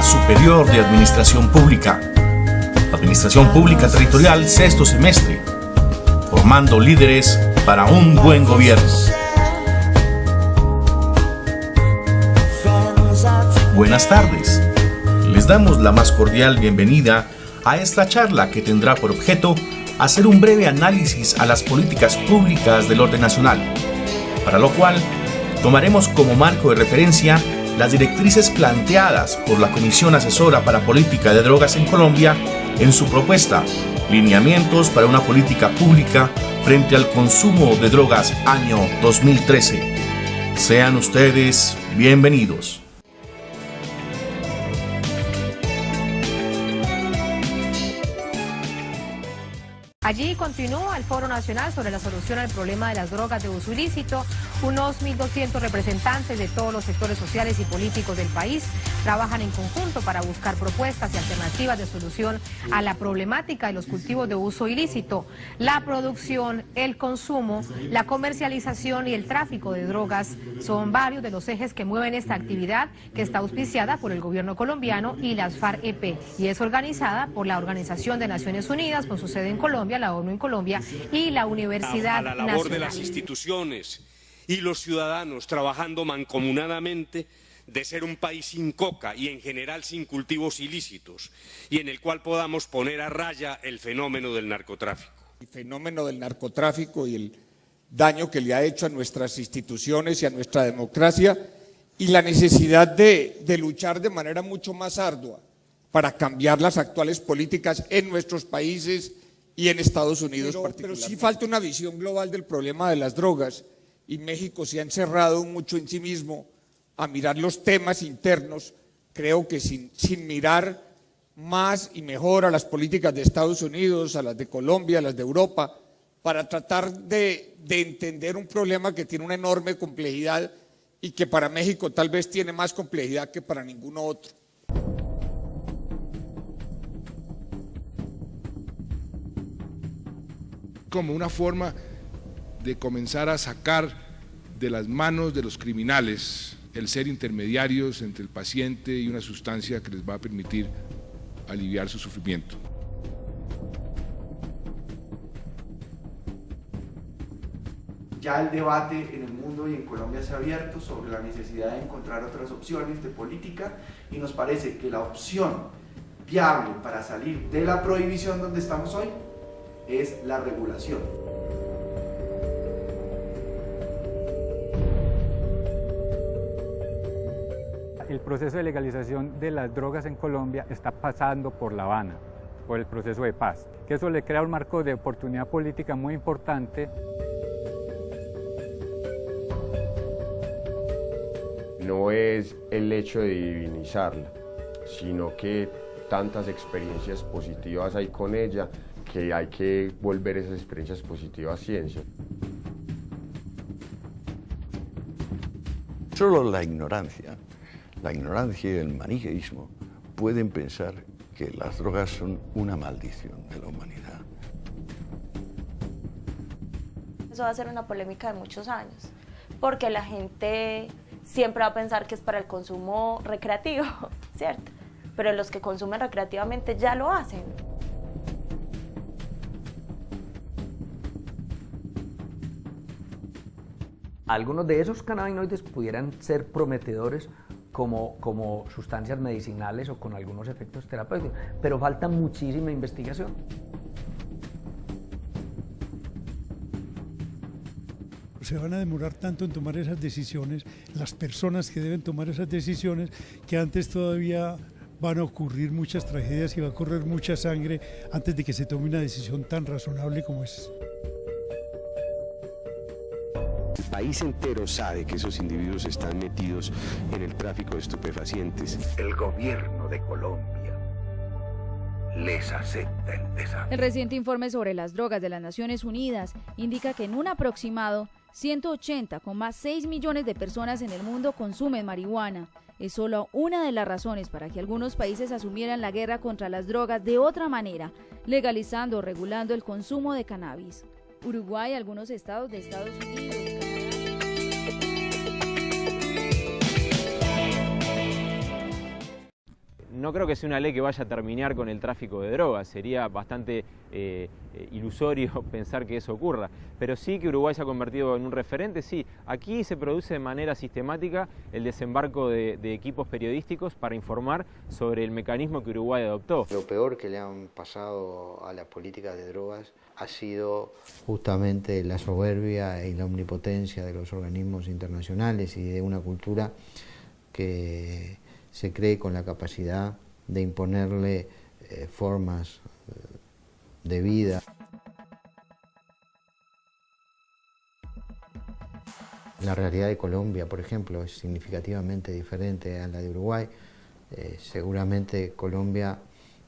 Superior de Administración Pública. Administración Pública Territorial, sexto semestre. Formando líderes para un buen gobierno. Buenas tardes. Les damos la más cordial bienvenida a esta charla que tendrá por objeto hacer un breve análisis a las políticas públicas del orden nacional, para lo cual tomaremos como marco de referencia las directrices planteadas por la Comisión Asesora para Política de Drogas en Colombia en su propuesta Lineamientos para una política pública frente al consumo de drogas año 2013. Sean ustedes bienvenidos. Allí continúa el Foro Nacional sobre la solución al problema de las drogas de uso ilícito. Unos 1.200 representantes de todos los sectores sociales y políticos del país trabajan en conjunto para buscar propuestas y alternativas de solución a la problemática de los cultivos de uso ilícito. La producción, el consumo, la comercialización y el tráfico de drogas son varios de los ejes que mueven esta actividad, que está auspiciada por el gobierno colombiano y las FARC-EP, y es organizada por la Organización de Naciones Unidas con su sede en Colombia, la ONU en Colombia y la Universidad Nacional. A la labor Nacional. de las instituciones y los ciudadanos trabajando mancomunadamente de ser un país sin coca y en general sin cultivos ilícitos, y en el cual podamos poner a raya el fenómeno del narcotráfico. El fenómeno del narcotráfico y el daño que le ha hecho a nuestras instituciones y a nuestra democracia, y la necesidad de luchar de manera mucho más ardua para cambiar las actuales políticas en nuestros países y en Estados Unidos particularmente. Pero sí falta una visión global del problema de las drogas, y México se ha encerrado mucho en sí mismo a mirar los temas internos, creo que sin mirar más y mejor a las políticas de Estados Unidos, a las de Colombia, a las de Europa, para tratar de entender un problema que tiene una enorme complejidad y que para México tal vez tiene más complejidad que para ninguno otro. Como una forma de comenzar a sacar de las manos de los criminales el ser intermediarios entre el paciente y una sustancia que les va a permitir aliviar su sufrimiento. Ya el debate en el mundo y en Colombia se ha abierto sobre la necesidad de encontrar otras opciones de política, y nos parece que la opción viable para salir de la prohibición donde estamos hoy es la regulación. El proceso de legalización de las drogas en Colombia está pasando por La Habana, por el proceso de paz, que eso le crea un marco de oportunidad política muy importante. No es el hecho de divinizarla, sino que tantas experiencias positivas hay con ella que hay que volver esas experiencias positivas ciencia. Solo la ignorancia y el maniqueísmo pueden pensar que las drogas son una maldición de la humanidad. Eso va a ser una polémica de muchos años, porque la gente siempre va a pensar que es para el consumo recreativo, ¿cierto? Pero los que consumen recreativamente ya lo hacen. Algunos de esos cannabinoides pudieran ser prometedores como sustancias medicinales o con algunos efectos terapéuticos, pero falta muchísima investigación. Se van a demorar tanto en tomar esas decisiones, las personas que deben tomar esas decisiones, que antes todavía van a ocurrir muchas tragedias y va a correr mucha sangre antes de que se tome una decisión tan razonable como esa. El país entero sabe que esos individuos están metidos en el tráfico de estupefacientes. El gobierno de Colombia les acepta el desafío. El reciente informe sobre las drogas de las Naciones Unidas indica que en un aproximado 180,6 millones de personas en el mundo consumen marihuana. Es solo una de las razones para que algunos países asumieran la guerra contra las drogas de otra manera, legalizando o regulando el consumo de cannabis. Uruguay, algunos estados de Estados Unidos, No creo que sea una ley que vaya a terminar con el tráfico de drogas, sería bastante ilusorio pensar que eso ocurra, pero sí que Uruguay se ha convertido en un referente, sí. Aquí se produce de manera sistemática el desembarco de equipos periodísticos para informar sobre el mecanismo que Uruguay adoptó. Lo peor que le han pasado a la política de drogas ha sido justamente la soberbia y la omnipotencia de los organismos internacionales y de una cultura que se cree con la capacidad de imponerle formas de vida. La realidad de Colombia, por ejemplo, es significativamente diferente a la de Uruguay. Seguramente Colombia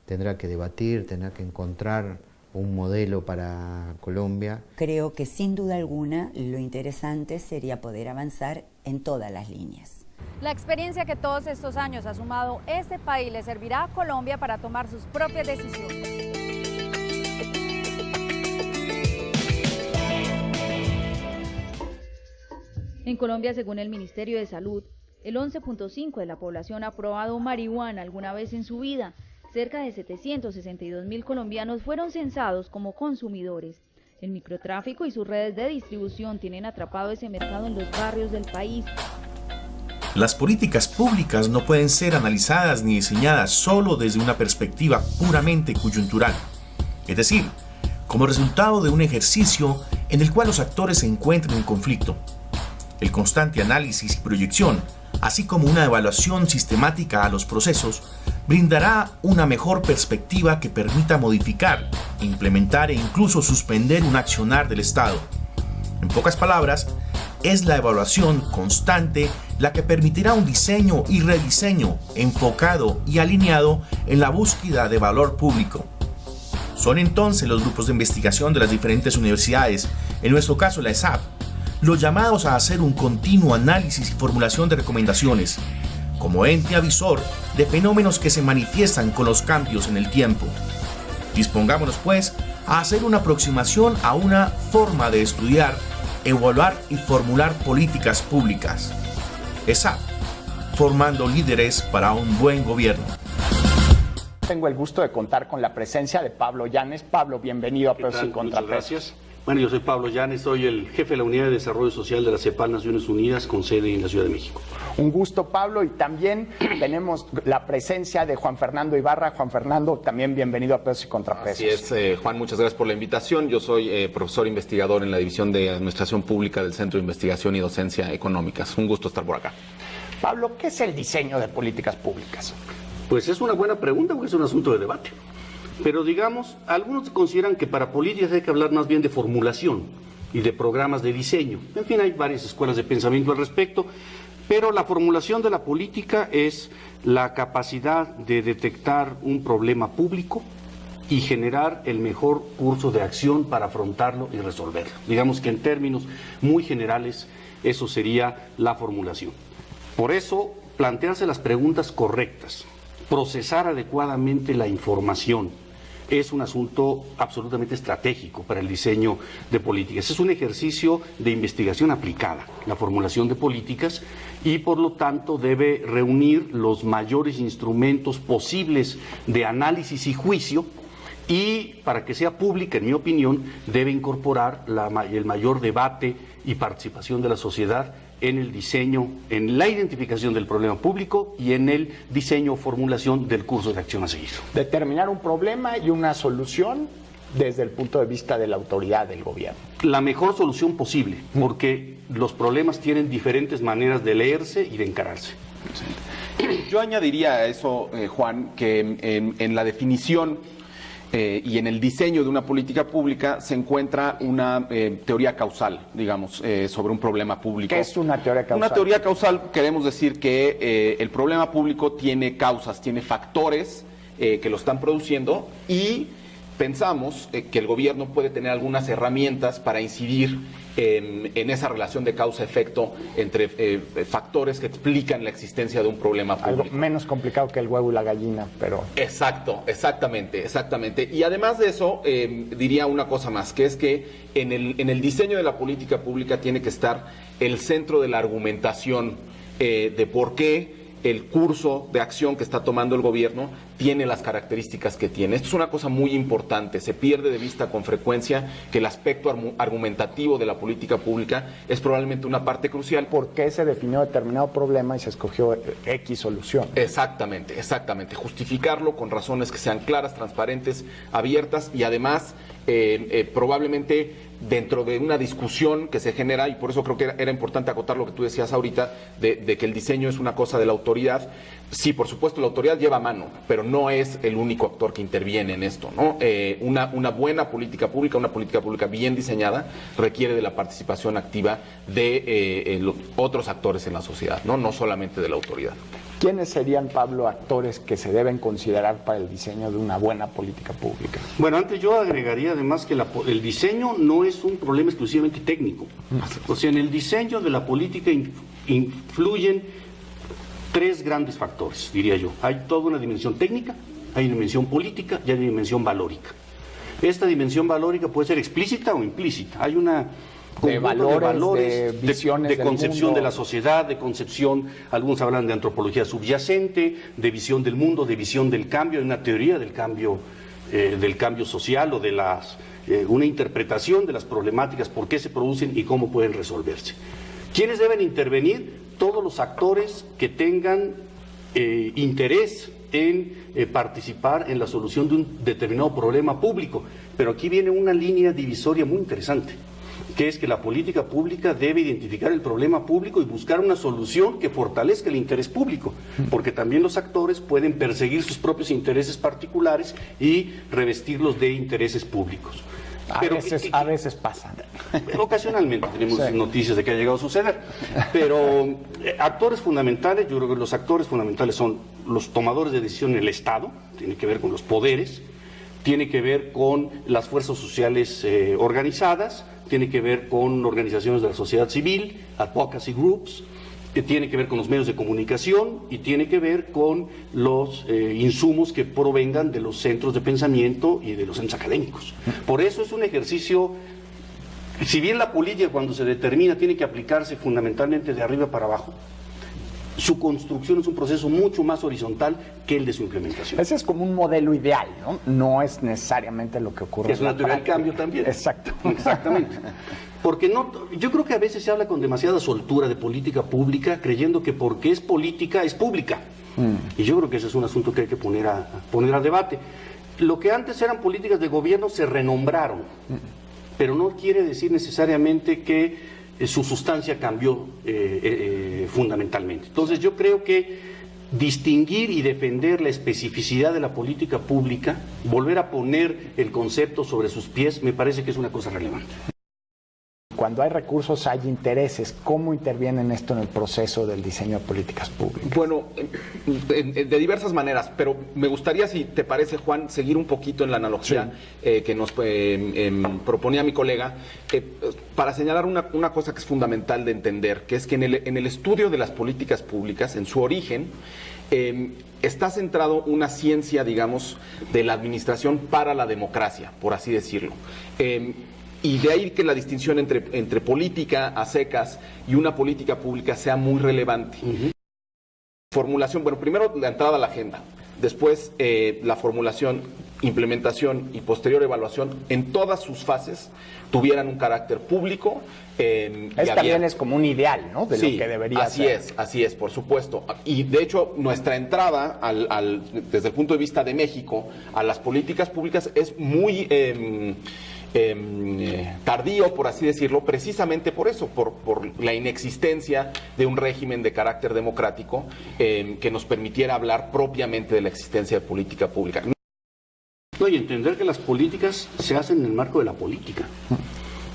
tendrá que debatir, tendrá que encontrar un modelo para Colombia. Creo que sin duda alguna lo interesante sería poder avanzar en todas las líneas. La experiencia que todos estos años ha sumado este país le servirá a Colombia para tomar sus propias decisiones. En Colombia, según el Ministerio de Salud, el 11.5% de la población ha probado marihuana alguna vez en su vida. Cerca de 762.000 colombianos fueron censados como consumidores. El microtráfico y sus redes de distribución tienen atrapado ese mercado en los barrios del país. Las políticas públicas no pueden ser analizadas ni diseñadas solo desde una perspectiva puramente coyuntural, es decir, como resultado de un ejercicio en el cual los actores se encuentran en conflicto. El constante análisis y proyección, así como una evaluación sistemática a los procesos, brindará una mejor perspectiva que permita modificar, implementar e incluso suspender un accionar del Estado. En pocas palabras, es la evaluación constante la que permitirá un diseño y rediseño enfocado y alineado en la búsqueda de valor público. Son entonces los grupos de investigación de las diferentes universidades, en nuestro caso la ESAP, los llamados a hacer un continuo análisis y formulación de recomendaciones, como ente avisor de fenómenos que se manifiestan con los cambios en el tiempo. Dispongámonos, pues, a hacer una aproximación a una forma de estudiar, evaluar y formular políticas públicas. ESAP, formando líderes para un buen gobierno. Tengo el gusto de contar con la presencia de Pablo Llanes. Pablo, bienvenido a Pesos y Contrapesos. Gracias. Bueno, yo soy Pablo Llanes, soy el jefe de la Unidad de Desarrollo Social de la CEPAL Naciones Unidas, con sede en la Ciudad de México. Un gusto, Pablo, y también tenemos la presencia de Juan Fernando Ibarra. Juan Fernando, también bienvenido a Pesos y Contrapesos. Así es, Juan, muchas gracias por la invitación. Yo soy profesor investigador en la División de Administración Pública del Centro de Investigación y Docencia Económicas. Un gusto estar por acá. Pablo, ¿qué es el diseño de políticas públicas? Pues es una buena pregunta porque es un asunto de debate. Pero digamos, algunos consideran que para políticas hay que hablar más bien de formulación y de programas de diseño. En fin, hay varias escuelas de pensamiento al respecto, pero la formulación de la política es la capacidad de detectar un problema público y generar el mejor curso de acción para afrontarlo y resolverlo. Digamos que en términos muy generales, eso sería la formulación. Por eso, plantearse las preguntas correctas, procesar adecuadamente la información, es un asunto absolutamente estratégico para el diseño de políticas. Es un ejercicio de investigación aplicada, la formulación de políticas, y por lo tanto debe reunir los mayores instrumentos posibles de análisis y juicio, y para que sea pública, en mi opinión, debe incorporar el mayor debate y participación de la sociedad en el diseño, en la identificación del problema público y en el diseño o formulación del curso de acción a seguir. Determinar un problema y una solución desde el punto de vista de la autoridad del gobierno. La mejor solución posible, porque los problemas tienen diferentes maneras de leerse y de encararse. Yo añadiría a eso, Juan, que en la definición y en el diseño de una política pública se encuentra una teoría causal, digamos, sobre un problema público. ¿Qué es una teoría causal? Una teoría causal, queremos decir que el problema público tiene causas, tiene factores que lo están produciendo, y pensamos que el gobierno puede tener algunas herramientas para incidir en esa relación de causa-efecto entre factores que explican la existencia de un problema público. Algo menos complicado que el huevo y la gallina, pero... Exactamente. Y además de eso, diría una cosa más, que es que en el diseño de la política pública tiene que estar el centro de la argumentación de por qué el curso de acción que está tomando el gobierno tiene las características que tiene. Esto es una cosa muy importante. Se pierde de vista con frecuencia que el aspecto argumentativo de la política pública es probablemente una parte crucial. ¿Por qué se definió determinado problema y se escogió X solución? Exactamente, exactamente. Justificarlo con razones que sean claras, transparentes, abiertas y además probablemente dentro de una discusión que se genera, y por eso creo que era importante acotar lo que tú decías ahorita, de que el diseño es una cosa de la autoridad. Sí, por supuesto, la autoridad lleva mano, pero no es el único actor que interviene en esto, ¿no? Una buena política pública bien diseñada, requiere de la participación activa de los otros actores en la sociedad, no solamente de la autoridad. ¿Quiénes serían, Pablo, actores que se deben considerar para el diseño de una buena política pública? Bueno, antes yo agregaría además que el diseño no es un problema exclusivamente técnico. O sea, en el diseño de la política influyen tres grandes factores, diría yo. Hay toda una dimensión técnica, hay una dimensión política y hay una dimensión valórica. Esta dimensión valórica puede ser explícita o implícita. Hay una de valores, de visiones, de concepción mundo, de la sociedad, de concepción, algunos hablan de antropología subyacente, de visión del mundo, de visión del cambio, hay una teoría del cambio social o de una interpretación de las problemáticas, por qué se producen y cómo pueden resolverse. ¿Quiénes deben intervenir? Todos los actores que tengan interés en participar en la solución de un determinado problema público. Pero aquí viene una línea divisoria muy interesante, que es que la política pública debe identificar el problema público y buscar una solución que fortalezca el interés público, porque también los actores pueden perseguir sus propios intereses particulares y revestirlos de intereses públicos. A veces pasa. Ocasionalmente tenemos noticias de que ha llegado a suceder, pero actores fundamentales, yo creo que los actores fundamentales son los tomadores de decisión en el Estado, tiene que ver con los poderes, tiene que ver con las fuerzas sociales organizadas, tiene que ver con organizaciones de la sociedad civil, advocacy groups, tiene que ver con los medios de comunicación y tiene que ver con los insumos que provengan de los centros de pensamiento y de los centros académicos. Por eso es un ejercicio, si bien la política cuando se determina tiene que aplicarse fundamentalmente de arriba para abajo, su construcción es un proceso mucho más horizontal que el de su implementación. Ese es como un modelo ideal, ¿no? No es necesariamente lo que ocurre. Es una teoría del cambio también. Exacto. Exactamente. Porque yo creo que a veces se habla con demasiada soltura de política pública, creyendo que porque es política, es pública. Y yo creo que ese es un asunto que hay que poner a debate. Lo que antes eran políticas de gobierno se renombraron, pero no quiere decir necesariamente que su sustancia cambió fundamentalmente. Entonces yo creo que distinguir y defender la especificidad de la política pública, volver a poner el concepto sobre sus pies, me parece que es una cosa relevante. Cuando hay recursos hay intereses. ¿Cómo intervienen esto en el proceso del diseño de políticas públicas? Bueno, de diversas maneras, pero me gustaría, si te parece, Juan, seguir un poquito en la analogía que nos proponía mi colega, para señalar una cosa que es fundamental de entender, que es que en el estudio de las políticas públicas, en su origen, está centrado una ciencia, digamos, de la administración para la democracia, por así decirlo. Y de ahí que la distinción entre política a secas y una política pública sea muy relevante. Formulación, bueno, primero la entrada a la agenda, después la formulación, implementación y posterior evaluación en todas sus fases tuvieran un carácter público. También es como un ideal, ¿no? De lo que debería ser. Así es, por supuesto. Y de hecho, nuestra entrada desde el punto de vista de México a las políticas públicas es muy tardío, por así decirlo, precisamente por eso, por la inexistencia de un régimen de carácter democrático que nos permitiera hablar propiamente de la existencia de política pública. No, y entender que las políticas se hacen en el marco de la política.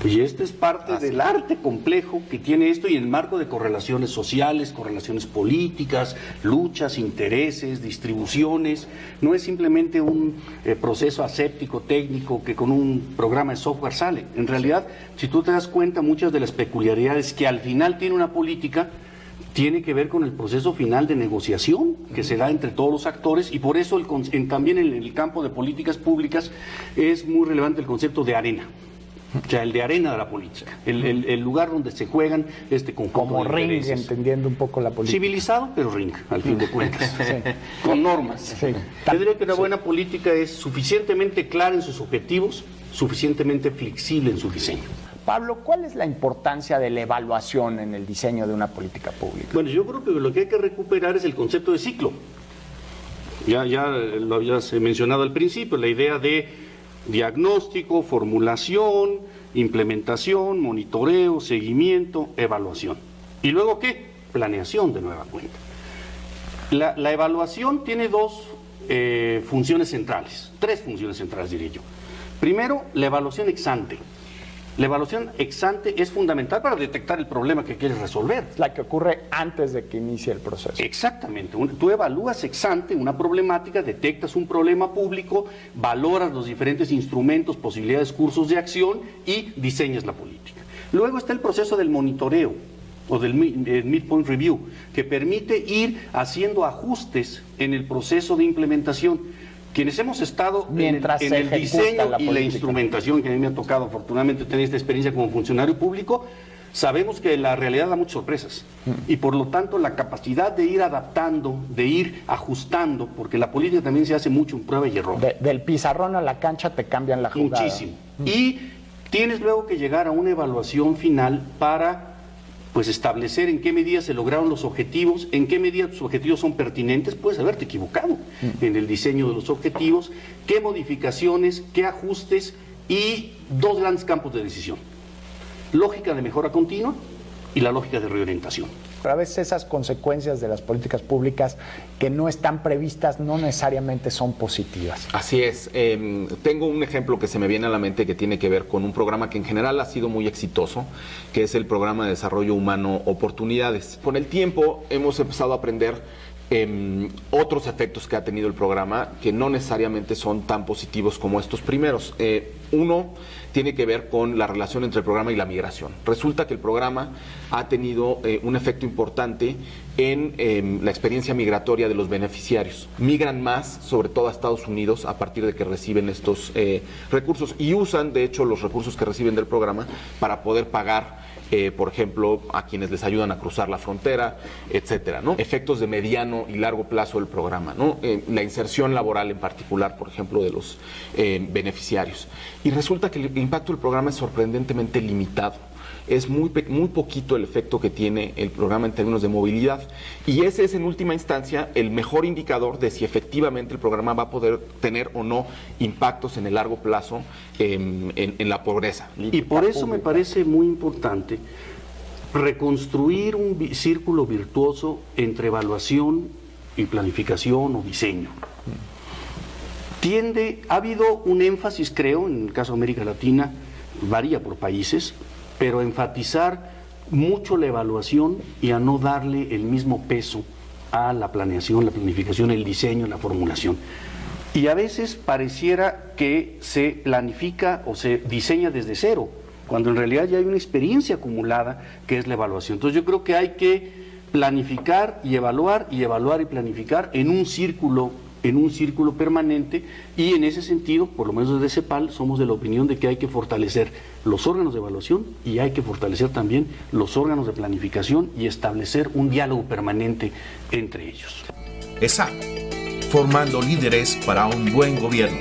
Y este es parte del arte complejo que tiene esto, y en el marco de correlaciones sociales, correlaciones políticas, luchas, intereses, distribuciones. No es simplemente un proceso aséptico, técnico, que con un programa de software sale. En realidad, si tú te das cuenta, muchas de las peculiaridades que al final tiene una política tiene que ver con el proceso final de negociación que se da entre todos los actores, y por eso también en el campo de políticas públicas es muy relevante el concepto de arena. O sea, el de arena de la política, el lugar donde se juegan este conjunto como de ring, intereses. entendiendo un poco la política. Civilizado, pero ring, al fin de cuentas, Sí. con normas. Sí. Yo diría que una buena política es suficientemente clara en sus objetivos, suficientemente flexible en su diseño. Pablo, ¿cuál es la importancia de la evaluación en el diseño de una política pública? Bueno, yo creo que lo que hay que recuperar es el concepto de ciclo. Ya lo habías mencionado al principio, la idea de diagnóstico, formulación, implementación, monitoreo, seguimiento, evaluación. ¿Y luego qué? Planeación de nueva cuenta. La evaluación tiene tres funciones centrales, diría yo. Primero, la evaluación ex ante. La evaluación ex ante es fundamental para detectar el problema que quieres resolver. La que ocurre antes de que inicie el proceso. Exactamente. Tú evalúas ex ante una problemática, detectas un problema público, valoras los diferentes instrumentos, posibilidades, cursos de acción y diseñas la política. Luego está el proceso del monitoreo o del midpoint review, que permite ir haciendo ajustes en el proceso de implementación. Quienes hemos estado en el diseño y la instrumentación, que a mí me ha tocado afortunadamente tener esta experiencia como funcionario público, sabemos que la realidad da muchas sorpresas y por lo tanto la capacidad de ir adaptando, de ir ajustando, porque la política también se hace mucho en prueba y error. Del pizarrón a la cancha te cambian la jugada. Muchísimo. Y tienes luego que llegar a una evaluación final para pues establecer en qué medida se lograron los objetivos, en qué medida tus objetivos son pertinentes. Puedes haberte equivocado en el diseño de los objetivos, qué modificaciones, qué ajustes y dos grandes campos de decisión: lógica de mejora continua y la lógica de reorientación. Pero a veces esas consecuencias de las políticas públicas que no están previstas no necesariamente son positivas. Así es. Tengo un ejemplo que se me viene a la mente que tiene que ver con un programa que en general ha sido muy exitoso, que es el Programa de Desarrollo Humano Oportunidades. Con el tiempo hemos empezado a aprender otros efectos que ha tenido el programa que no necesariamente son tan positivos como estos primeros. Uno tiene que ver con la relación entre el programa y la migración. Resulta que el programa ha tenido un efecto importante en la experiencia migratoria de los beneficiarios. Migran más, sobre todo a Estados Unidos, a partir de que reciben estos recursos y usan, de hecho, los recursos que reciben del programa para poder pagar por ejemplo, a quienes les ayudan a cruzar la frontera, etcétera, ¿no? Efectos de mediano y largo plazo del programa, ¿no? La inserción laboral en particular, por ejemplo, de los beneficiarios. Y resulta que el impacto del programa es sorprendentemente limitado. Es muy poquito el efecto que tiene el programa en términos de movilidad, y ese es en última instancia el mejor indicador de si efectivamente el programa va a poder tener o no impactos en el largo plazo en la pobreza. Y por eso me parece muy importante reconstruir un círculo virtuoso entre evaluación y planificación o diseño. Ha habido un énfasis, creo, en el caso de América Latina, varía por países, pero enfatizar mucho la evaluación y a no darle el mismo peso a la planeación, la planificación, el diseño, la formulación. Y a veces pareciera que se planifica o se diseña desde cero, cuando en realidad ya hay una experiencia acumulada que es la evaluación. Entonces yo creo que hay que planificar y evaluar y planificar en un círculo permanente, y en ese sentido, por lo menos desde CEPAL, somos de la opinión de que hay que fortalecer los órganos de evaluación y hay que fortalecer también los órganos de planificación y establecer un diálogo permanente entre ellos. ESAP, formando líderes para un buen gobierno.